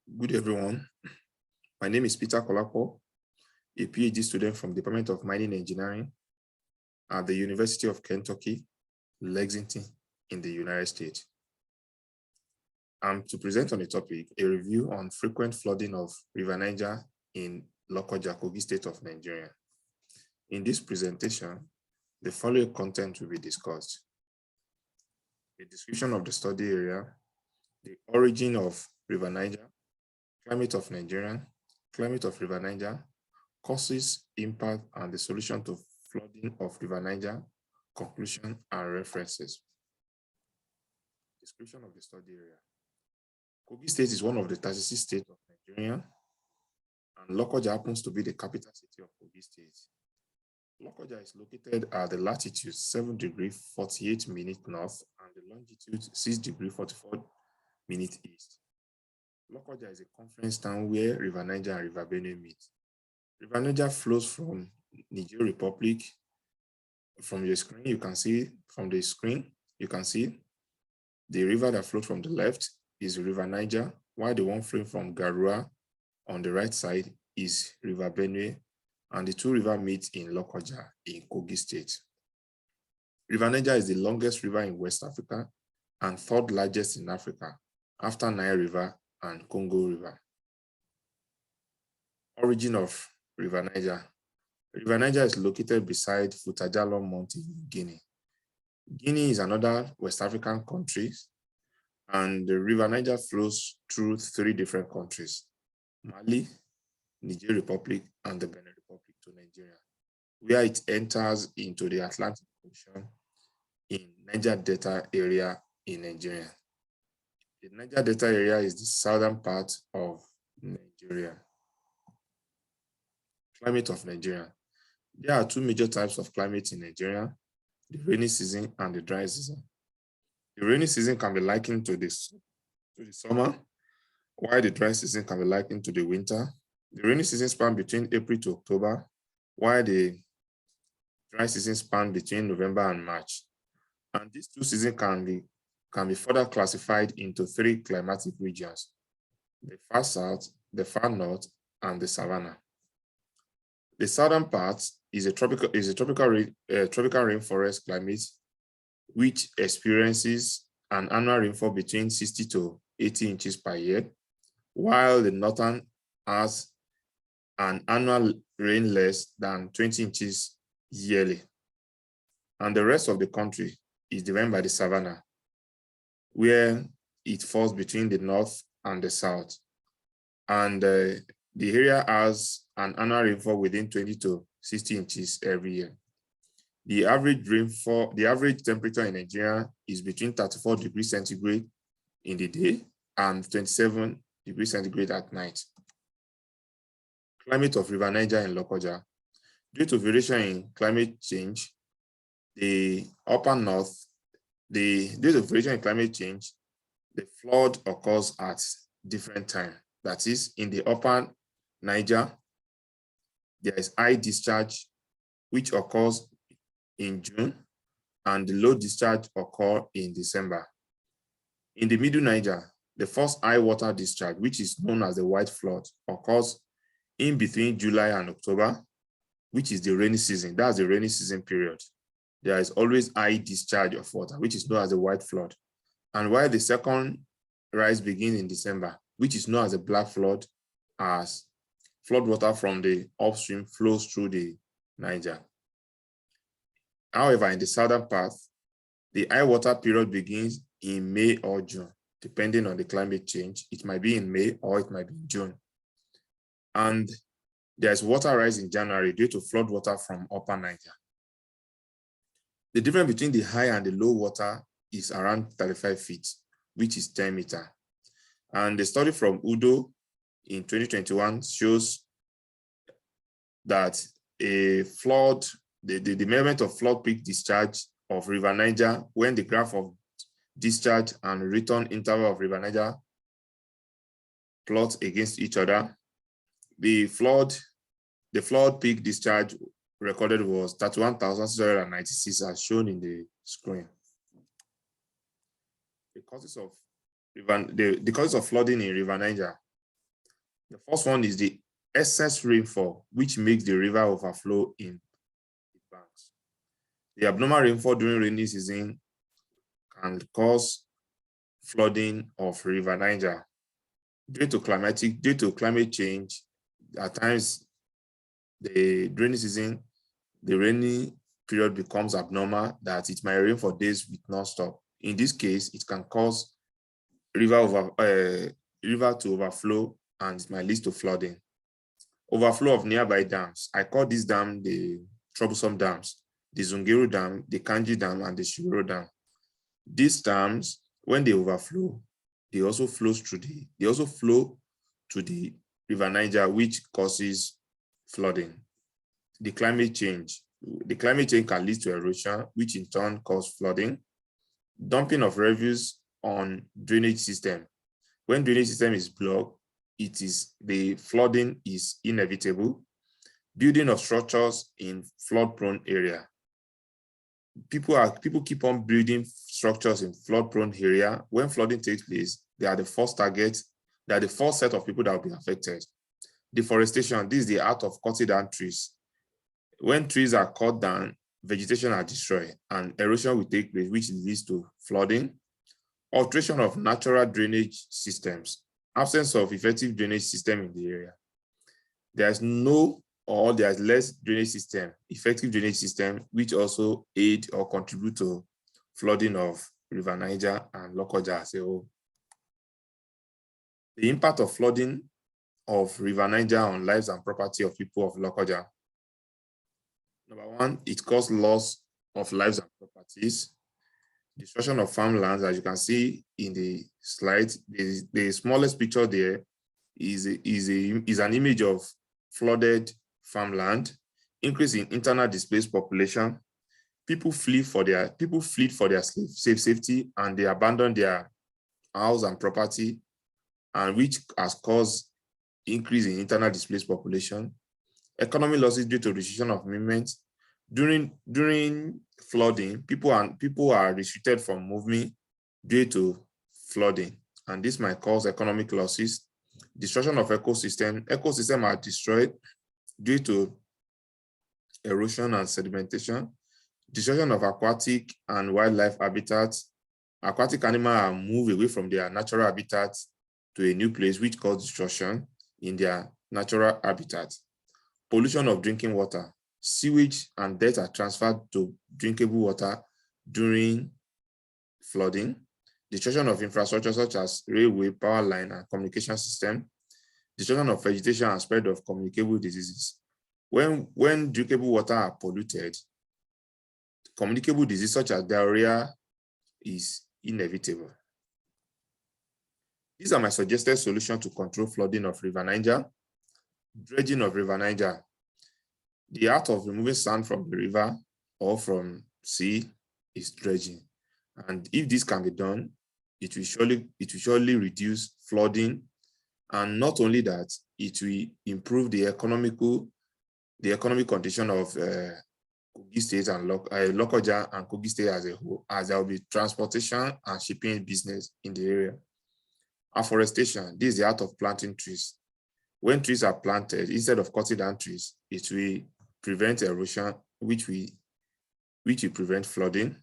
Good everyone. My name is Peter Kolapo, a PhD student from the Department of Mining Engineering at the University of Kentucky, Lexington in the United States. I'm to present on the topic, a review on frequent flooding of River Niger in Lokoja, Kogi State of Nigeria. In this presentation, the following content will be discussed: a description of the study area, the origin of River Niger, climate of Nigeria, climate of River Niger, causes, impact, and the solution to flooding of River Niger, conclusion and references. Description of the study area. Kogi State is one of the 36 states of Nigeria, and Lokoja happens to be the capital city of Kogi State. Lokoja is located at the latitude 7 degrees 48 minutes north and the longitude 6 degrees 44 minutes east. Lokoja is a confluence town where River Niger and River Benue meet. River Niger flows from Niger Republic. From your screen, you can see the river that flows from the left is River Niger, while the one flowing from Garua on the right side is River Benue, and the two rivers meet in Lokoja in Kogi State. River Niger is the longest river in West Africa and third largest in Africa after Nile River and Congo River. Origin of River Niger. River Niger is located beside Futajalo Mountain in Guinea. Guinea is another West African country, and the River Niger flows through 3 different countries: Mali, Niger Republic, and the Benin Republic to Nigeria, where it enters into the Atlantic Ocean in Niger Delta area in Nigeria. The Niger Delta area is the southern part of Nigeria. Climate of Nigeria. There are 2 major types of climate in Nigeria: the rainy season and the dry season. The rainy season can be likened to the summer, while the dry season can be likened to the winter. The rainy season spans between April to October, while the dry season spans between November and March. And these 2 seasons can be further classified into 3 climatic regions: the far south, the far north, and the savanna. The southern part is a tropical rainforest climate, which experiences an annual rainfall between 60 to 80 inches per year, while the northern has an annual rain less than 20 inches yearly. And the rest of the country is divided by the savanna, where it falls between the north and the south. And the area has an annual rainfall within 20 to 60 inches every year. The average temperature in Nigeria is between 34 degrees centigrade in the day and 27 degrees centigrade at night. Climate of River Niger in Lokoja. Due to variation in climate change, the flood occurs at different times. That is, in the upper Niger, there is high discharge, which occurs in June, and the low discharge occurs in December. In the middle Niger, the first high water discharge, which is known as the white flood, occurs in between July and October, which is the rainy season. That's the rainy season period. There is always high discharge of water, which is known as the white flood. And while the second rise begins in December, which is known as the black flood, as flood water from the upstream flows through the Niger. However, in the southern part, the high water period begins in May or June, depending on the climate change. It might be in May or it might be in June. And there's water rise in January due to flood water from upper Niger. The difference between the high and the low water is around 35 feet, which is 10 meters. And the study from Udo in 2021 shows that a flood, the measurement of flood peak discharge of River Niger, when the graph of discharge and return interval of River Niger plot against each other, the flood peak discharge recorded was 31,696 as shown in the screen. The causes of flooding in River Niger. The first one is the excess rainfall, which makes the river overflow in banks. The abnormal rainfall during rainy season can cause flooding of River Niger. Due to climate change, at times the rainy season, the rainy period becomes abnormal, that it might rain for days with non-stop. In this case, it can cause river to overflow, and it might lead to flooding. Overflow of nearby dams. I call this dam the troublesome dams: the Zungeru Dam, the Kanji Dam, and the Shiroro Dam. These dams, when they overflow, they also flow to the River Niger, which causes flooding. The climate change can lead to erosion, which in turn causes flooding. Dumping of refuse on drainage system. When drainage system is blocked, the flooding is inevitable. Building of structures in flood-prone area. People keep on building structures in flood-prone area. When flooding takes place, they are the first targets. They are the first set of people that will be affected. Deforestation. This is the art of cutting down trees. When trees are cut down, vegetation are destroyed, and erosion will take place, which leads to flooding. Alteration of natural drainage systems. Absence of effective drainage system in the area. There's less drainage system, effective drainage system, which also aid or contribute to flooding of River Niger and Lokoja as a whole. The impact of flooding of River Niger on lives and property of people of Lokoja. Number one, it caused loss of lives and properties. Destruction of farmlands. As you can see in the slide, the smallest picture there is an image of flooded farmland. Increase in internal displaced population. People fled for their safety, and they abandoned their house and property, and which has caused increase in internal displaced population. Economic losses due to restriction of movement. During flooding, people are restricted from moving due to flooding, and this might cause economic losses. Destruction of ecosystem. Ecosystems are destroyed due to erosion and sedimentation. Destruction of aquatic and wildlife habitats. Aquatic animals are moved away from their natural habitats to a new place, which causes destruction in their natural habitat. Pollution of drinking water. Sewage and dirt are transferred to drinkable water during flooding. Destruction of infrastructure such as railway, power line, and communication system. Destruction of vegetation and spread of communicable diseases. When drinkable water are polluted, communicable disease such as diarrhea is inevitable. These are my suggested solutions to control flooding of River Niger. Dredging of River Niger. The art of removing sand from the river or from sea is dredging. And if this can be done, it will surely reduce flooding. And not only that, it will improve the economic condition of Kogi State and Lokoja and Kogi State as a whole, as there will be transportation and shipping business in the area. Afforestation. This is the art of planting trees. When trees are planted, instead of cutting down trees, it will prevent erosion, which will prevent flooding.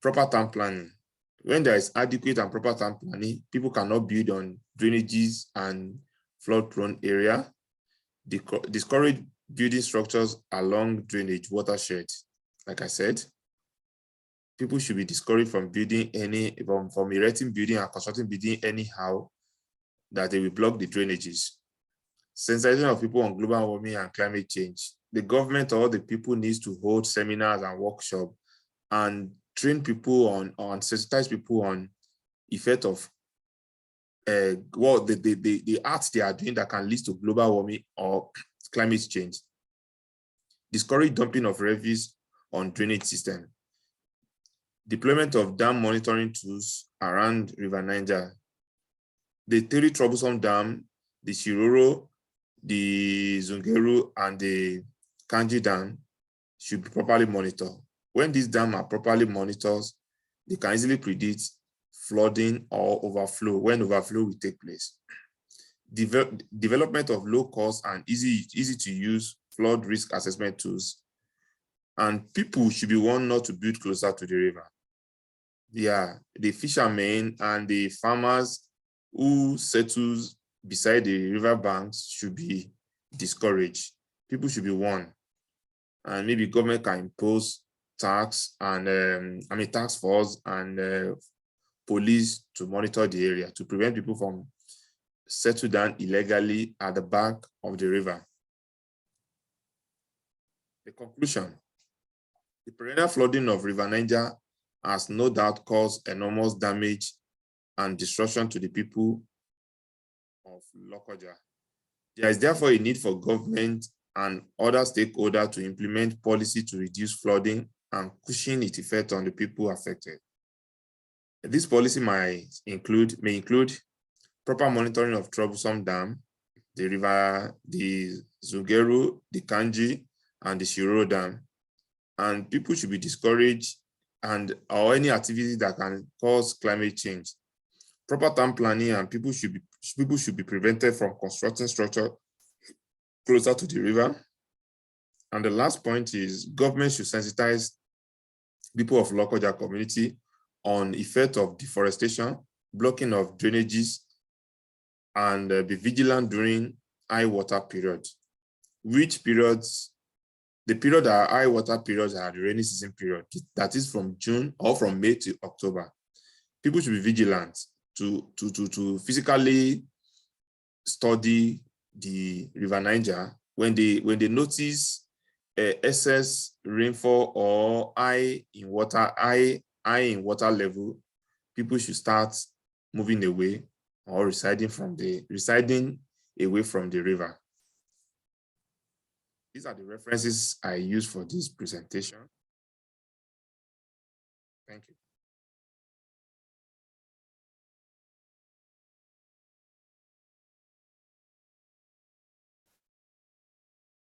Proper town planning. When there is adequate and proper town planning, people cannot build on drainages and flood-prone area. Discourage building structures along drainage watersheds. Like I said, people should be discouraged from erecting building and constructing building anyhow, that they will block the drainages. Sensitization of people on global warming and climate change. The government or the people needs to hold seminars and workshops and train people on sensitize people on effect of the arts they are doing that can lead to global warming or climate change. Discourage dumping of refuse on drainage system. Deployment of dam monitoring tools around River Niger. The 3 troublesome dams, the Shiroro, the Zungeru, and the Kanji Dam, should be properly monitored. When these dams are properly monitored, they can easily predict flooding or overflow, when overflow will take place. development of low cost and easy to use flood risk assessment tools. And people should be warned not to build closer to the river. Yeah, the fishermen and the farmers who settles beside the river banks should be discouraged. People should be warned. And maybe government can impose tax and tax force and police to monitor the area to prevent people from settle down illegally at the back of the river. The conclusion: the perennial flooding of River Niger has no doubt caused enormous damage and destruction to the people of Lokoja. There is therefore a need for government and other stakeholders to implement policy to reduce flooding and cushion its effect on the people affected. This policy may include proper monitoring of troublesome dam, the river, the Zungeru, the Kanji, and the Shiro Dam. And people should be discouraged or any activity that can cause climate change. Proper town planning, and people should be prevented from constructing structure closer to the river. And the last point is government should sensitize people of Lokoja community on effect of deforestation, blocking of drainages, and be vigilant during high water period. Which periods? The period that are high water periods are the rainy season period. That is from June or from May to October. People should be vigilant to physically study the River Niger. When they notice excess rainfall or high in water level, people should start moving away or residing away from the river. These are the references I use for this presentation. Thank you.